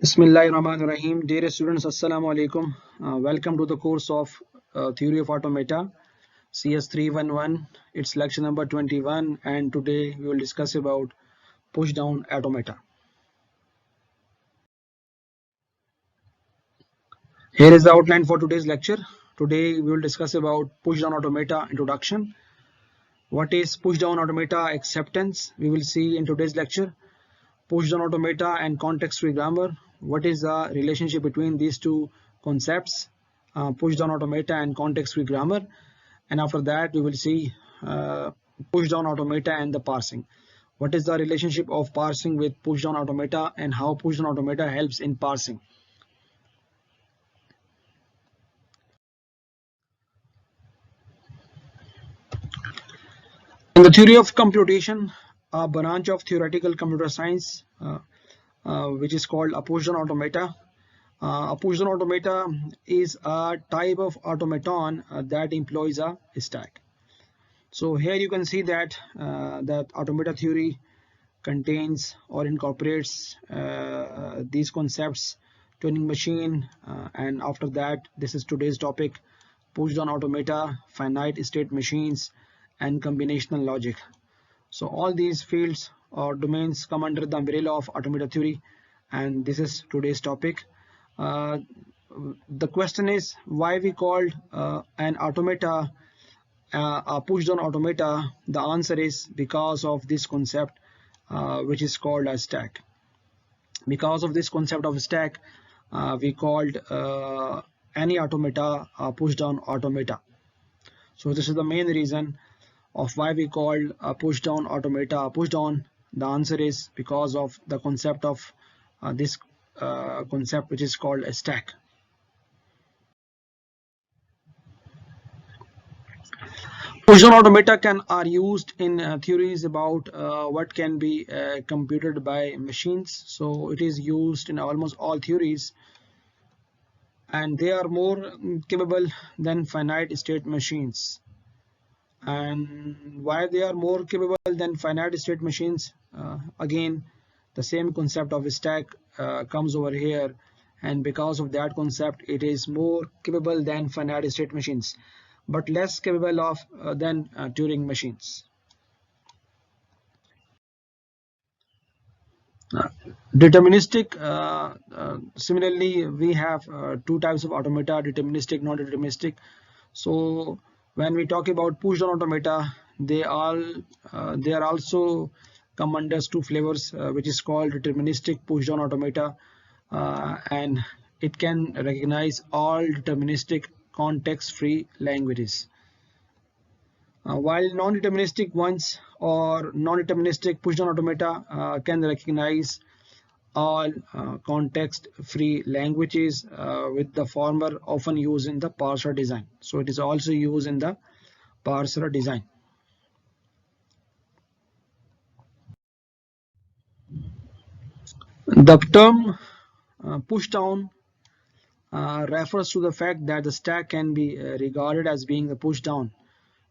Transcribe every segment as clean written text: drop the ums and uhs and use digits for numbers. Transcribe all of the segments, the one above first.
Bismillahirrahmanirrahim. Dear students, Assalamu alaikum. Welcome to the course of Theory of Automata, CS311. It's lecture number 21, and today we will discuss about push-down automata. Here is the outline for today's lecture. Today we will discuss about push-down automata introduction. What is push-down automata acceptance? We will see in today's lecture. Push-down automata and context-free grammar. What is the relationship between these two concepts, push-down automata and context-free grammar? And after that we will see push-down automata and the parsing. What is the relationship of parsing with push-down automata and how push-down automata helps in parsing? In the theory of computation, a branch of theoretical computer science which is called a push-down automata. A push-down automata is a type of automaton that employs a stack. So here you can see that that automata theory contains or incorporates these concepts: Turing machine, and after that this is today's topic: push-down automata, finite state machines, and combinational logic. So all these fields or domains come under the umbrella of automata theory, and this is today's topic. The question is why we called an automata a push-down automata. The answer is because of this concept which is called a stack. Because of this concept of stack, we called any automata a push-down automata. So this is the main reason of why we called a push-down automata a push-down. The answer is because of the concept of this concept which is called a stack. Push-down automata are used in theories about what can be computed by machines. So it is used in almost all theories, and they are more capable than finite state machines. And why they are more capable than finite state machines? Again, the same concept of a stack comes over here, and because of that concept it is more capable than finite state machines, but less capable of than Turing machines. Deterministic, similarly we have two types of automata: deterministic, non-deterministic. So when we talk about push-down automata, they are also come under two flavors, which is called deterministic push-down automata, and it can recognize all deterministic context-free languages, while non-deterministic ones or non-deterministic push-down automata can recognize all context-free languages, with the former often used in the parser design. So it is also used in the parser design. The term push-down refers to the fact that the stack can be regarded as being a push-down,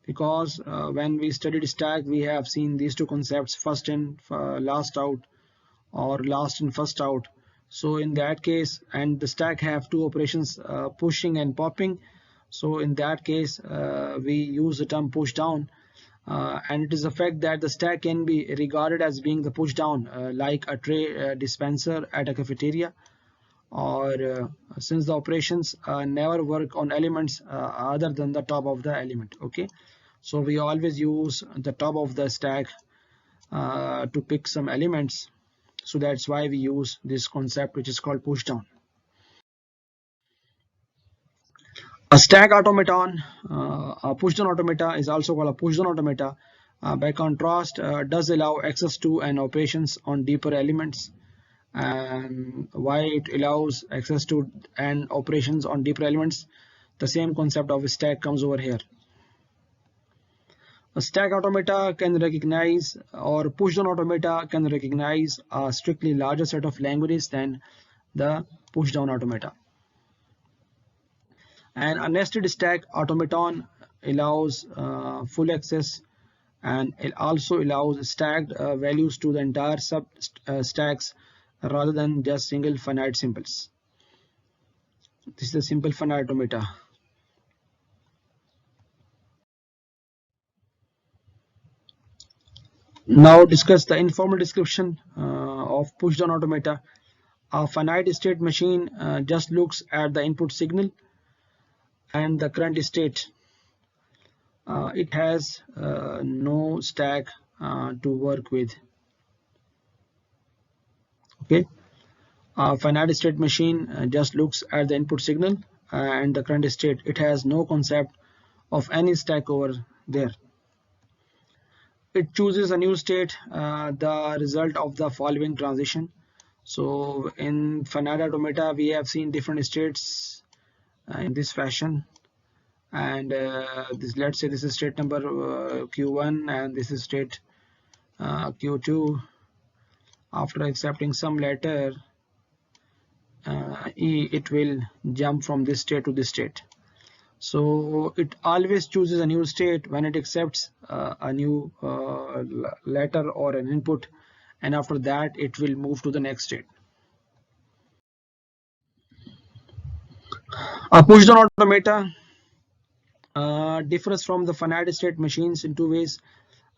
because when we studied stack we have seen these two concepts: first in, last out, or last in first out. So in that case, and the stack have two operations, pushing and popping. So in that case we use the term push down, and it is the fact that the stack can be regarded as being the push down, like a tray dispenser at a cafeteria, or since the operations never work on elements other than the top of the element. Okay, so we always use the top of the stack to pick some elements. So that's why we use this concept which is called push down. A stack automaton, a push down automata, is also called a push down automata. By contrast, does allow access to and operations on deeper elements. And why it allows access to and operations on deeper elements? The same concept of a stack comes over here. A stack automata can recognize, or push down automata can recognize, a strictly larger set of languages than the push down automata. And a nested stack automaton allows full access, and it also allows stacked values to the entire sub stacks rather than just single finite symbols. This is a simple finite automata. Now discuss the informal description of push-down automata. A finite state machine just looks at the input signal and the current state. It has no stack to work with. Okay, a finite state machine just looks at the input signal and the current state. It has no concept of any stack over there. It chooses a new state, the result of the following transition. So in finite automata, we have seen different states in this fashion, and let's say this is state number Q1 and this is state Q2. After accepting some letter E, it will jump from this state to this state. So it always chooses a new state when it accepts a new letter or an input, and after that it will move to the next state. A push-down automata differs from the finite state machines in two ways.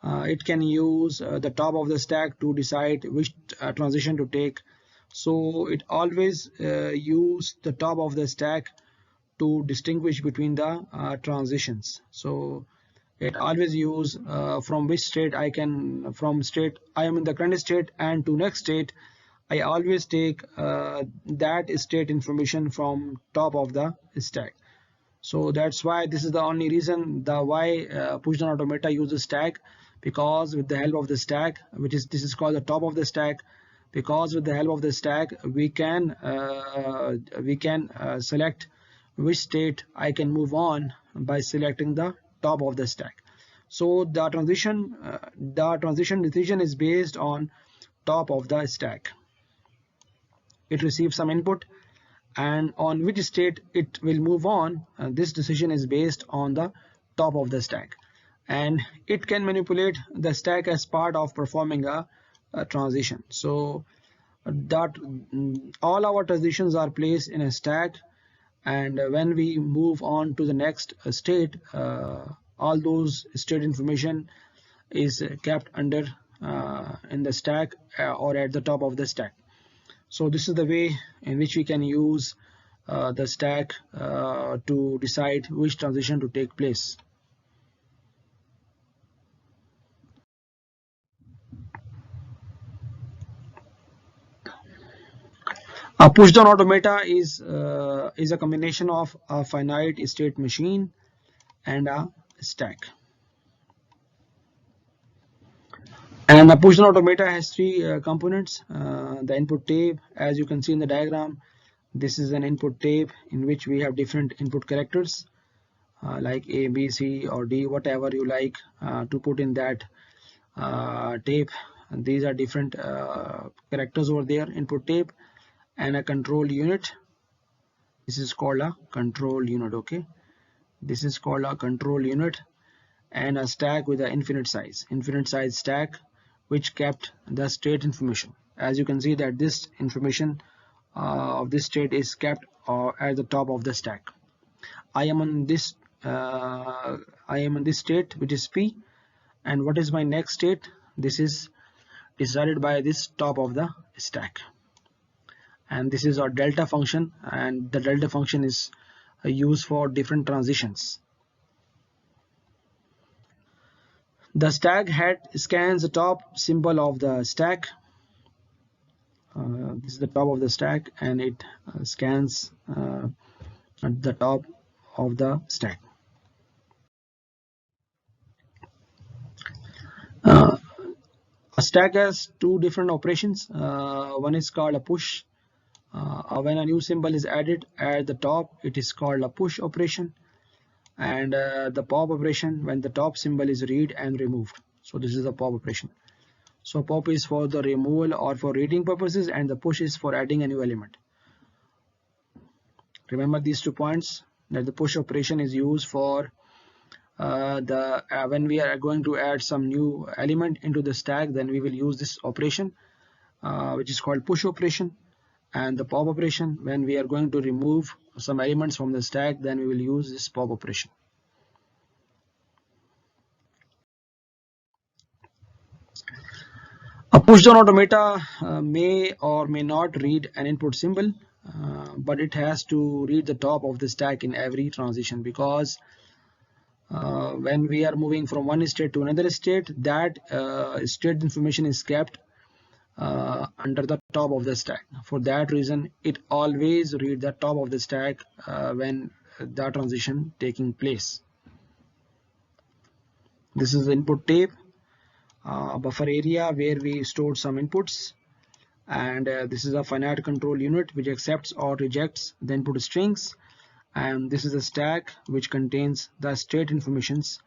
It can use the top of the stack to decide which transition to take. So it always use the top of the stack to distinguish between the transitions. So it always use from which state I can, from state I am in the current state and to next state, I always take that state information from top of the stack. So that's why this is the only reason the why push-down automata uses stack, because with the help of the stack, which is this is called the top of the stack, because with the help of the stack we can select which state I can move on by selecting the top of the stack. So the transition decision is based on top of the stack. It receives some input, and on which state it will move on, this decision is based on the top of the stack, and it can manipulate the stack as part of performing a transition. So that all our transitions are placed in a stack, and when we move on to the next state, all those state information is kept under in the stack or at the top of the stack. So this is the way in which we can use the stack to decide which transition to take place. A push-down automata is a combination of a finite state machine and a stack. And a push-down automata has three components. The input tape, as you can see in the diagram, this is an input tape in which we have different input characters like A, B, C or D, whatever you like to put in that tape. And these are different characters over there, input tape, and a control unit. This is called a control unit. Okay, this is called a control unit, and a stack with an infinite size stack which kept the state information. As you can see that this information of this state is kept at the top of the stack. I am on this state, which is P, and what is my next state? This is decided by this top of the stack, and this is our delta function, and the delta function is used for different transitions. The stack head scans the top symbol of the stack. This is the top of the stack, and it scans at the top of the stack. A stack has two different operations. One is called a push. When a new symbol is added at the top, it is called a push operation, and the pop operation when the top symbol is read and removed. So this is the pop operation. So pop is for the removal or for reading purposes, and the push is for adding a new element. Remember these 2 points, that the push operation is used for when we are going to add some new element into the stack, then we will use this operation. which is called push operation, and the pop operation. When we are going to remove some elements from the stack, then we will use this pop operation. A push down automata may or may not read an input symbol, but it has to read the top of the stack in every transition, because when we are moving from one state to another state, that state information is kept under the top of the stack. For that reason, it always read the top of the stack when the transition taking place. This is the input tape, buffer area where we stored some inputs, and this is a finite control unit which accepts or rejects the input strings, and this is a stack which contains the state informations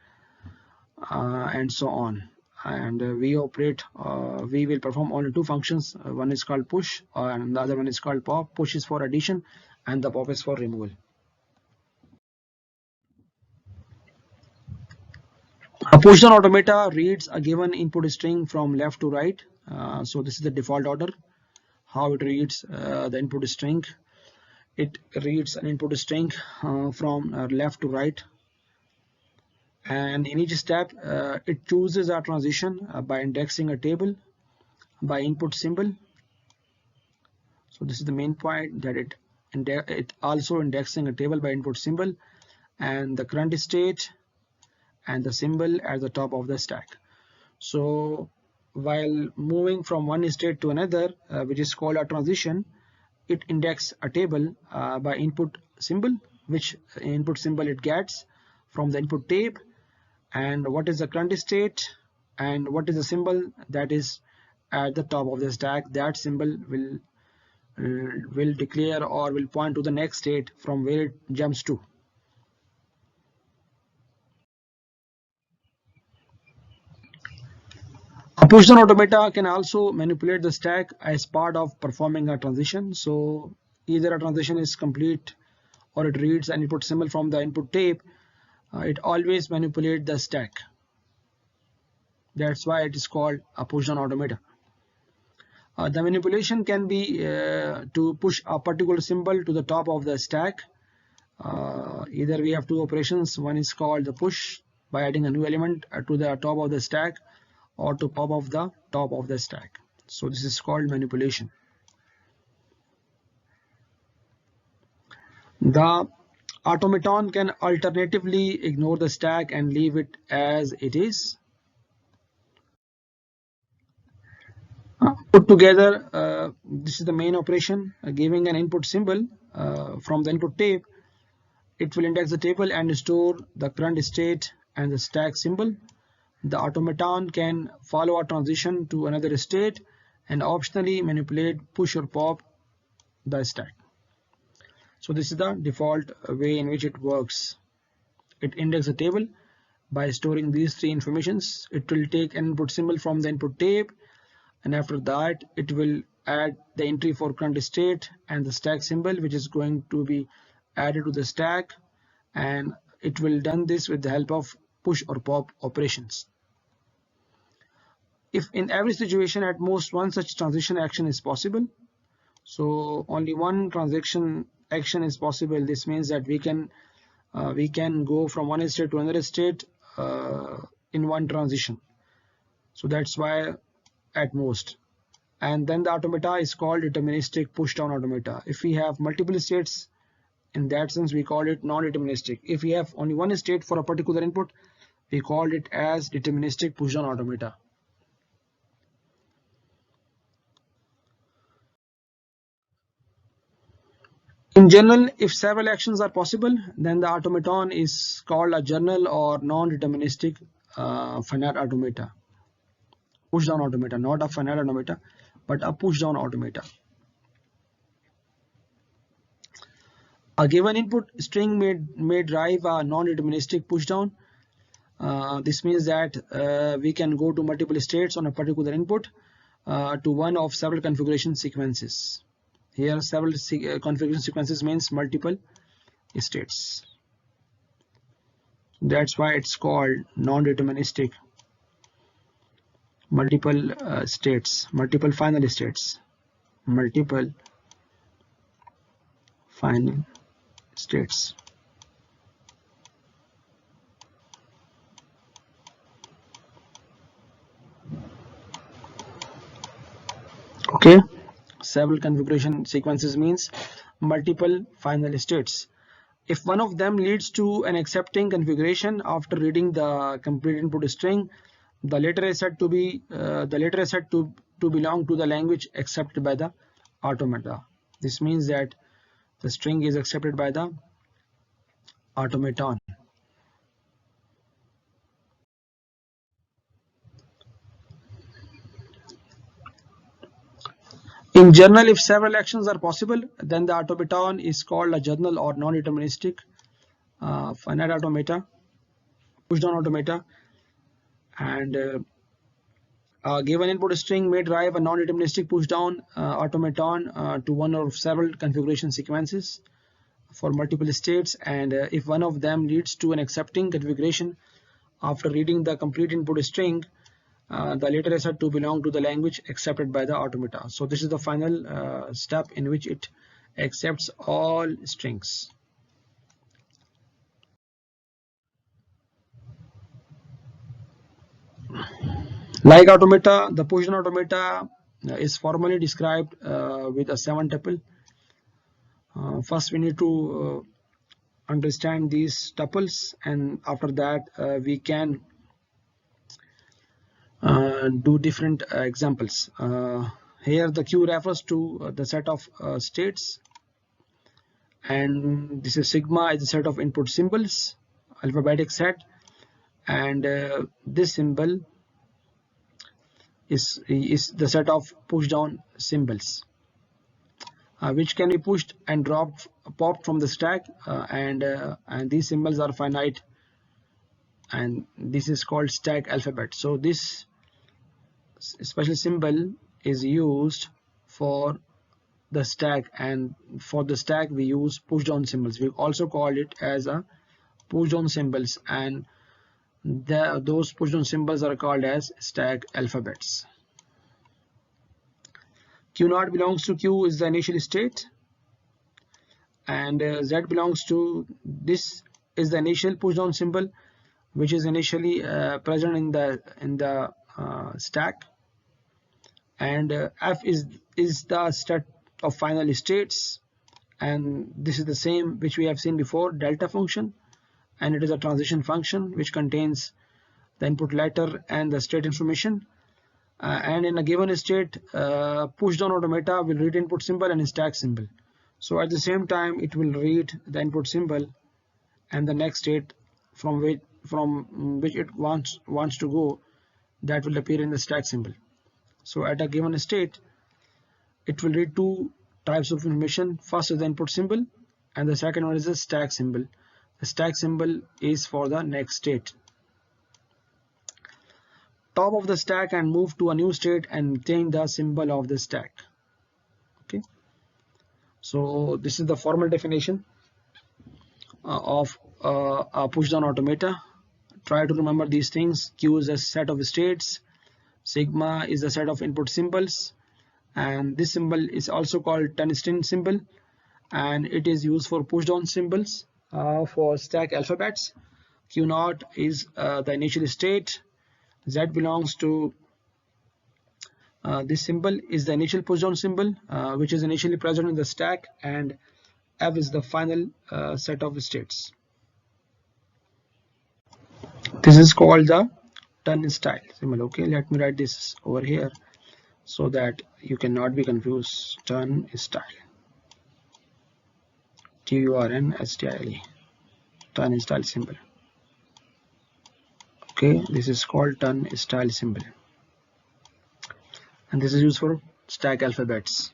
and so on. And we will perform only two functions. One is called push and the other one is called pop. Push is for addition and the pop is for removal. A push down automata reads a given input string from left to right. So this is the default order how it reads the input string. It reads an input string from left to right, and in each step it chooses a transition by indexing a table by input symbol. So this is the main point, that it also indexing a table by input symbol and the current state and the symbol at the top of the stack. So while moving from one state to another, which is called a transition, it indexes a table by input symbol, which input symbol it gets from the input tape, and what is the current state and what is the symbol that is at the top of the stack. That symbol will declare or will point to the next state from where it jumps to. A push down automata can also manipulate the stack as part of performing a transition. So either a transition is complete or it reads an input symbol from the input tape, it always manipulates the stack. That's why it is called a push down automata. The manipulation can be to push a particular symbol to the top of the stack. Either we have two operations. One is called the push by adding a new element to the top of the stack, or to pop off the top of the stack. So this is called manipulation. The automaton can alternatively ignore the stack and leave it as it is. Put together, this is the main operation, giving an input symbol from the input tape. It will index the table and store the current state and the stack symbol. The automaton can follow a transition to another state and optionally manipulate, push or pop the stack. So this is the default way in which it works. It indexes the table by storing these three informations. It will take an input symbol from the input tape, and after that it will add the entry for current state and the stack symbol, which is going to be added to the stack, and it will done this with the help of push or pop operations. If in every situation at most one such transition action is possible, so only one transaction action is possible, this means that we can go from one state to another state in one transition. So that's why at most. And then the automata is called deterministic push down automata. If we have multiple states, in that sense we call it non-deterministic. If we have only one state for a particular input, we call it as deterministic push down automata. In general, if several actions are possible, then the automaton is called a journal or non-deterministic finite automata. Push down automata, not a finite automata, but a push down automata. A given input string may drive a non-deterministic push down. This means that we can go to multiple states on a particular input to one of several configuration sequences. Here several configuration sequences means multiple states. That's why it's called non-deterministic multiple states, multiple final states, multiple final states. Okay, several configuration sequences means multiple final states. If one of them leads to an accepting configuration after reading the complete input string, the later is said to be to belong to the language accepted by the automata. This means that the string is accepted by the automaton. In general, if several actions are possible, then the automaton is called a journal or non-deterministic finite automata, push-down automata, and given input string may drive a non-deterministic push-down automaton to one of several configuration sequences for multiple states, and if one of them leads to an accepting configuration after reading the complete input string, the later is said to belong to the language accepted by the automata. So this is the final step in which it accepts all strings. Like automata, the push-down automata is formally described with a 7 tuple. First we need to understand these tuples, and after that we can do different examples. Here the Q refers to the set of states, and this is sigma is the set of input symbols, alphabetic set, and this symbol is the set of push down symbols which can be pushed and dropped, popped from the stack, and these symbols are finite, and this is called stack alphabet. So this special symbol is used for the stack, and for the stack we use push down symbols. We also call it as a push down symbols, and those push down symbols are called as stack alphabets. Q0 belongs to Q is the initial state, and Z belongs to this is the initial push down symbol which is initially present in the stack, and F is the set of final states, and this is the same which we have seen before, delta function, and it is a transition function which contains the input letter and the state information. And in a given state, push down automata will read input symbol and stack symbol. So at the same time it will read the input symbol and the next state from which it wants to go, that will appear in the stack symbol. So at a given state it will read two types of information. First is the input symbol, and the second one is the stack symbol. The stack symbol is for the next state. Top of the stack and move to a new state and change the symbol of the stack. Okay, so this is the formal definition of a push down automata. Try to remember these things. Q is a set of states, sigma is a set of input symbols, and this symbol is also called tungsten symbol, and it is used for push down symbols for stack alphabets. Q0 is the initial state, Z belongs to this symbol is the initial push down symbol which is initially present in the stack, and F is the final set of states. This is called the turnstile symbol. Okay, let me write this over here so that you cannot be confused. Turnstile, T-U-R-N-S-T-I-L-E, turnstile symbol. Okay, this is called turnstile symbol, and this is used for stack alphabets.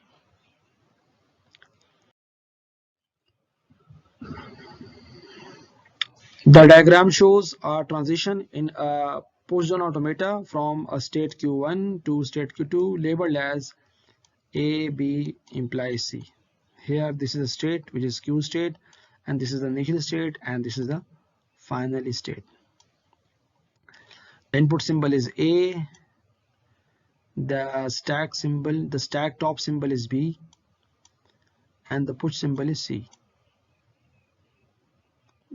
The diagram shows a transition in a push down automata from a state Q1 to state Q2 labeled as A, B implies C. Here this is a state which is Q state, and this is the initial state, and this is the final state. The input symbol is A, the stack symbol, the stack top symbol is B, and the push symbol is C.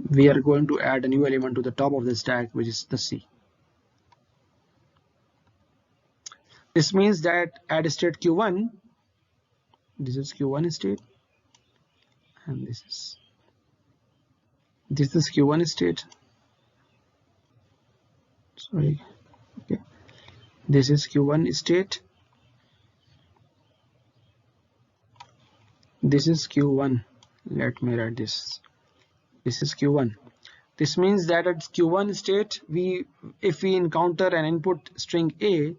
We are going to add a new element to the top of the stack, which is the C. This means that at state Q1, this is Q1 state, and this is Q1 state. Sorry, okay. This is Q1 state. This is Q1. Let me write this. This is Q1. This means that at Q1 state, if we encounter an input string A,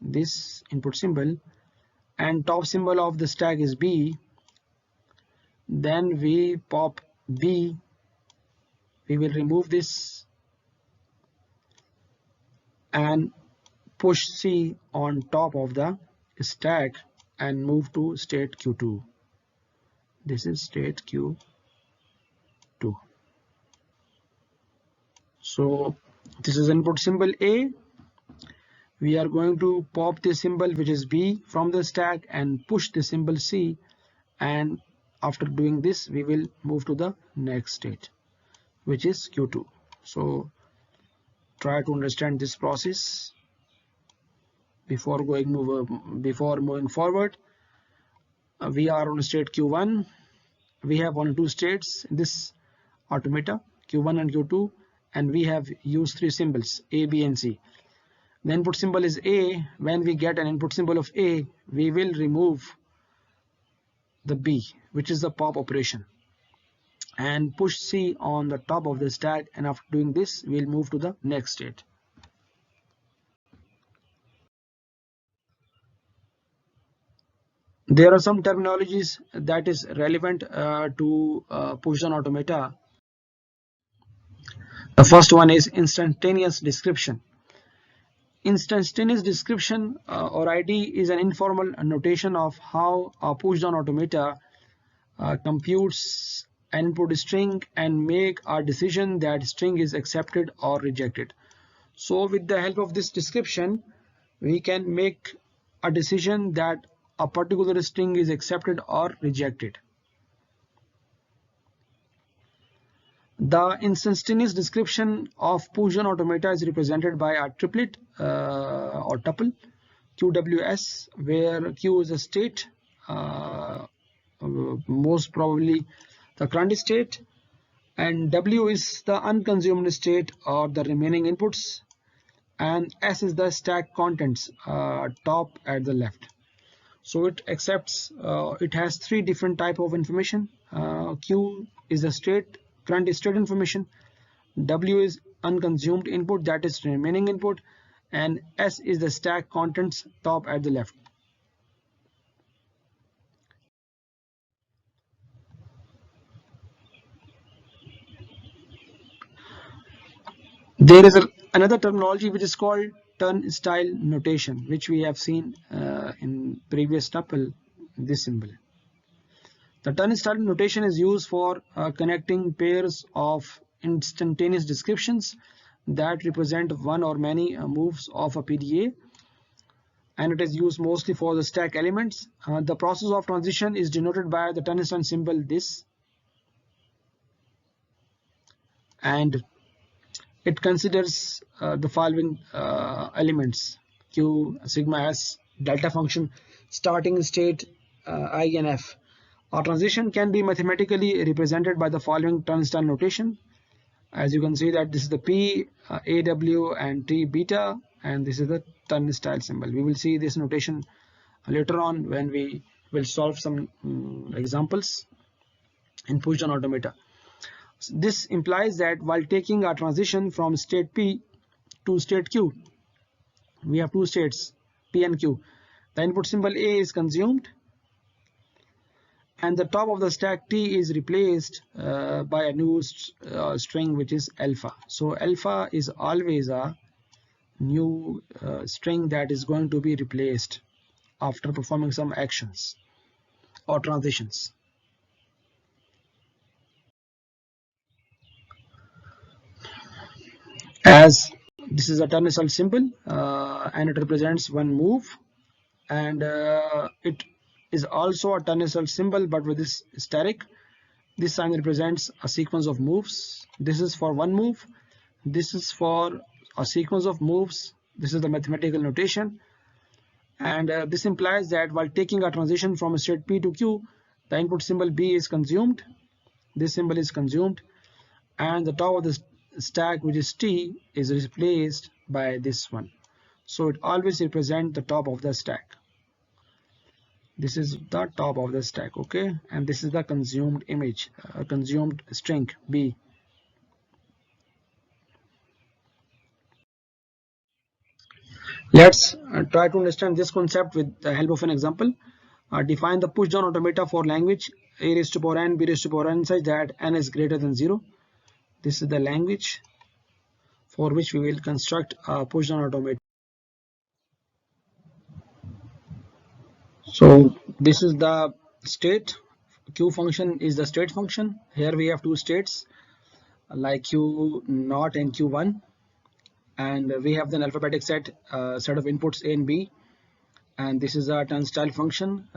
this input symbol, and top symbol of the stack is B, then we pop B. We will remove this and push C on top of the stack and move to state Q2. This is state Q2. So this is input symbol A. We are going to pop the symbol which is B from the stack and push the symbol C, and after doing this we will move to the next state, which is Q2. So try to understand this process before moving forward. We are on state Q1. We have only two states in this automata, Q1 and Q2, and we have used three symbols, A, B, and C. The input symbol is A. When we get an input symbol of A, we will remove the B, which is the pop operation, and push C on the top of the stack, and after doing this we'll move to the next state. There are some terminologies that is relevant to push-down automata. The first one is instantaneous description. Instantaneous description or ID is an informal notation of how a push-down automata computes an input string and make a decision that string is accepted or rejected. So with the help of this description, we can make a decision that a particular string is accepted or rejected. The instantaneous description of push-down automata is represented by a triplet or tuple, QWS, where Q is a state, most probably the current state, and W is the unconsumed state or the remaining inputs, and S is the stack contents, top at the left. So it accepts, it has three different type of information. Q is the state, current state information. W is unconsumed input, that is remaining input, and S is the stack contents, top at the left. There is another terminology which is called turnstile notation, which we have seen in previous tuple, this symbol. The turnstile notation is used for connecting pairs of instantaneous descriptions that represent one or many moves of a PDA, and it is used mostly for the stack elements. The process of transition is denoted by the turnstile symbol, this, and it considers the following elements: Q, sigma S, delta function, starting state, I and F. Our transition can be mathematically represented by the following turnstile notation. As you can see that this is the P, AW, and T beta, and this is the turnstile symbol. We will see this notation later on when we will solve some examples in push-down automata. This implies that while taking a transition from state P to state Q, we have two states, P and Q. The input symbol A is consumed, and the top of the stack T is replaced by a new string, which is alpha. So alpha is always a new string that is going to be replaced after performing some actions or transitions. As this is a turn result symbol, and it represents one move, and it is also a turn result symbol but with this asterisk. This sign represents a sequence of moves. This is for one move, this is for a sequence of moves. This is the mathematical notation, and this implies that while taking a transition from state P to Q, the input symbol B is consumed. This symbol is consumed, and the top of the stack, which is T, is replaced by this one. So it always represents the top of the stack. This is the top of the stack, okay, and this is the consumed image, consumed string B. Let's try to understand this concept with the help of an example. Define the push down automata for language a raised to power n, b raised to power n such that n is greater than 0. This is the language for which we will construct a push down automata. So this is the state. Q function is the state function. Here we have two states like Q0 and Q1, and we have an alphabetic set of inputs A and B, and this is a turnstile function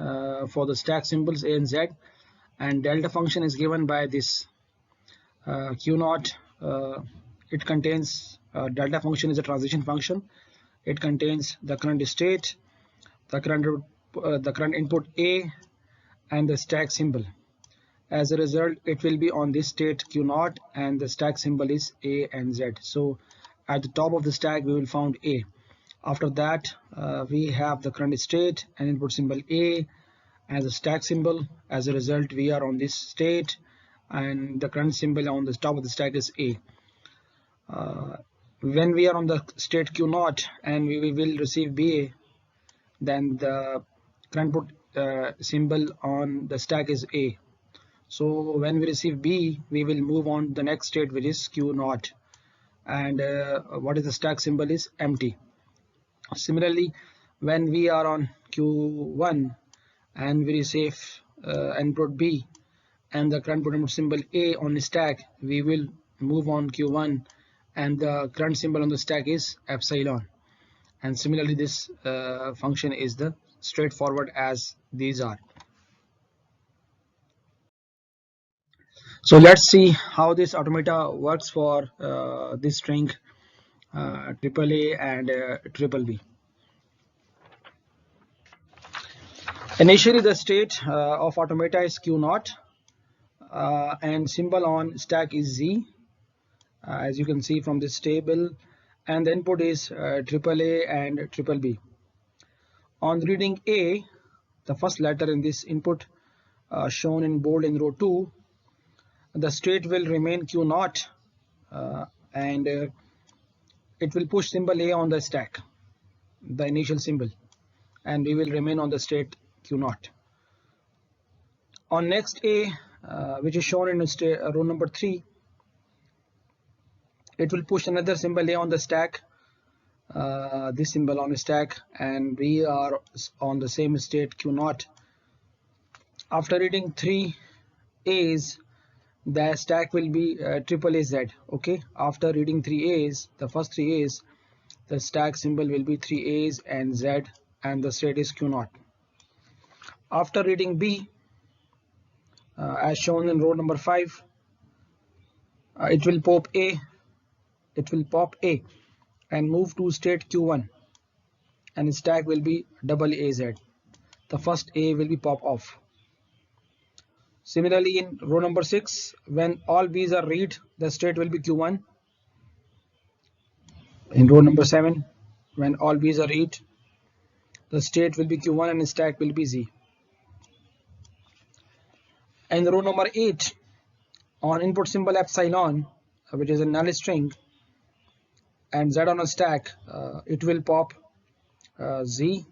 for the stack symbols A and Z, and delta function is given by this Q0. It contains delta function is a transition function. It contains the current state, the current input A, and the stack symbol. As a result, it will be on this state Q0, and the stack symbol is A and Z. So at the top of the stack we will find A. After that we have the current state and input symbol A as a stack symbol. As a result, we are on this state, and the current symbol on the top of the stack is A. When we are on the state Q0 and we will receive BA, then the current input symbol on the stack is A. So when we receive B, we will move on the next state, which is Q0, and what is the stack symbol is empty. Similarly, when we are on Q1 and we receive input B and the current input symbol A on the stack, we will move on Q1, and the current symbol on the stack is epsilon. And similarly, this function is the straightforward as these are. So let's see how this automata works for this string AAA and BBB. Initially, the state of automata is Q0, and symbol on stack is Z, as you can see from this table, and the input is AAA and BBB. On reading A, the first letter in this input shown in bold in row 2, the state will remain Q0, and it will push symbol A on the stack, the initial symbol, and we will remain on the state Q0. On next A, which is shown in row number 3, it will push another symbol A on the stack, this symbol on the stack, and we are on the same state Q0. After reading 3 A's, the stack will be AAAZ. Okay, after reading 3 A's, the first 3 A's, the stack symbol will be 3 A's and Z, and the state is Q0. After reading B, as shown in row number 5, it will pop A and move to state Q1, and stack will be AAZ. The first A will be pop off. Similarly, in row number 6, when all B's are read, the state will be Q1. In row number 7, when all B's are read, the state will be Q1 and stack will be Z. And row number 8, on input symbol epsilon, which is a null string, and Z on a stack, it will pop Z.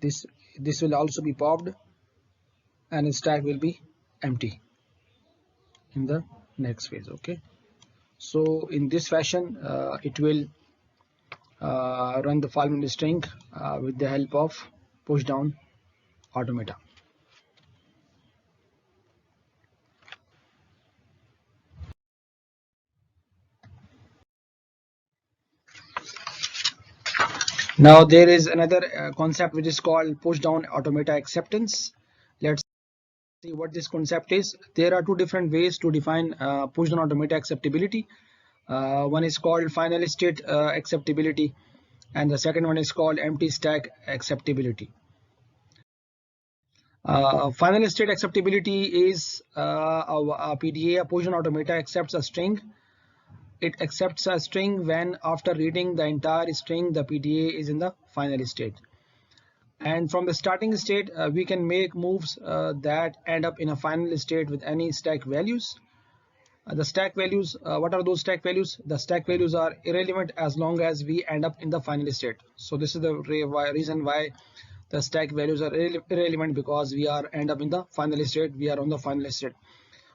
This will also be popped, and stack will be empty in the next phase. Okay, so in this fashion it will run the following string with the help of push down automata. Now there is another concept which is called push down automata acceptance. Let's see what this concept is. There are two different ways to define push down automata acceptability. One is called final state acceptability, and the second one is called empty stack acceptability. Final state acceptability is a PDA, a push down automata, accepts a string. It accepts a string when, after reading the entire string, the PDA is in the final state. And from the starting state, we can make moves that end up in a final state with any stack values. The stack values, what are those stack values? The stack values are irrelevant as long as we end up in the final state. So this is the reason why the stack values are irrelevant, because we are end up in the final state, we are on the final state.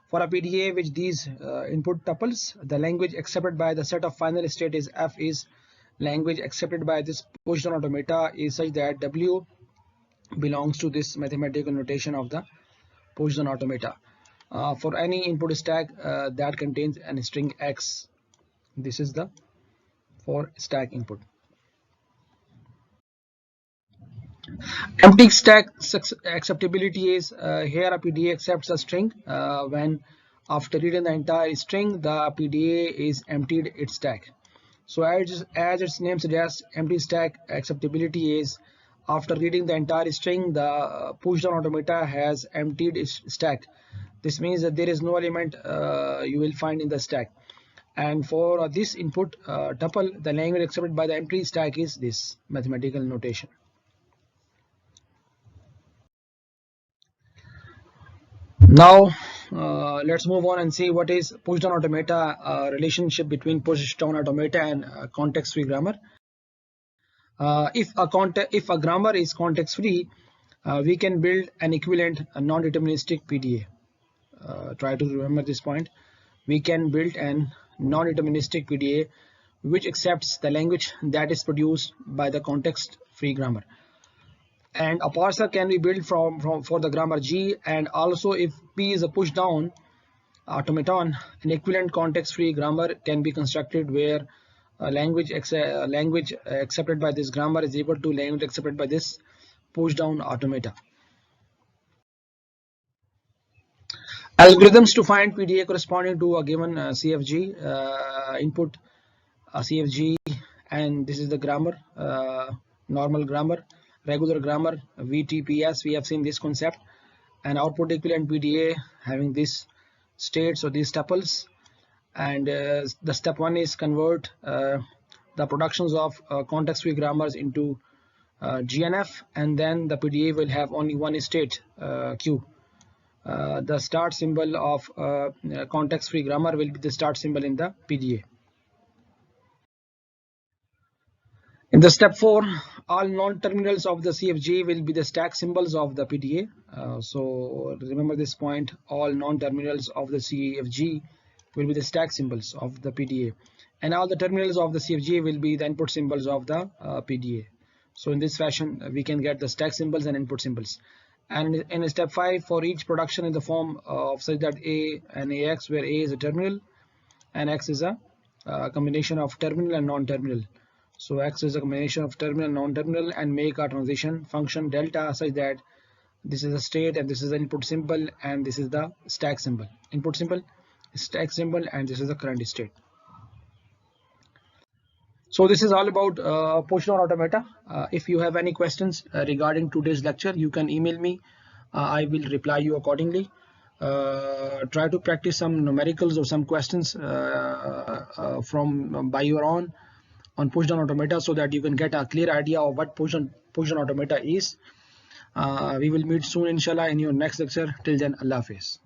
For a PDA with these input tuples, the language accepted by the set of final state is F is language accepted by this push down automata is such that W belongs to this mathematical notation of the push down automata. For any input stack that contains a string X, this is the for stack input. Empty stack acceptability is here a PDA accepts a string when, after reading the entire string, the PDA is emptied its stack. So as its name suggests, empty stack acceptability is after reading the entire string, the push down automata has emptied its stack. This means that there is no element you will find in the stack. And for this input tuple, the language accepted by the empty stack is this mathematical notation. Now let's move on and see what is push down automata, relationship between push down automata and context free grammar. If a grammar is context free, we can build an equivalent non-deterministic PDA. Try to remember this point. We can build an non-deterministic PDA which accepts the language that is produced by the context free grammar. And a parser can be built for the grammar G, and also if P is a push down automaton, an equivalent context free grammar can be constructed where language accepted by this grammar is equal to language accepted by this push down automata. Algorithms to find PDA corresponding to a given CFG input, a CFG, and this is the grammar, normal grammar, regular grammar, VTPS. We have seen this concept, and output equivalent PDA having this states or these tuples. And the step one is convert the productions of context free grammars into GNF, and then the PDA will have only one state, Q. The start symbol of context free grammar will be the start symbol in the PDA. In the step 4, all non-terminals of the CFG will be the stack symbols of the PDA. So remember this point, all non-terminals of the CFG will be the stack symbols of the PDA, and all the terminals of the CFG will be the input symbols of the PDA. So in this fashion, we can get the stack symbols and input symbols. And in step 5, for each production in the form of such that A and AX, where A is a terminal and X is a combination of terminal and non-terminal. So X is a combination of terminal and non-terminal, and make a transition function delta such that this is a state and this is the input symbol and this is the stack symbol, input symbol, stack symbol, and this is the current state. So this is all about push down automata. If you have any questions regarding today's lecture, you can email me. I will reply you accordingly. Try to practice some numericals or some questions by your own on push down automata, so that you can get a clear idea of what push down automata is. We will meet soon inshallah in your next lecture. Till then, Allah Hafiz.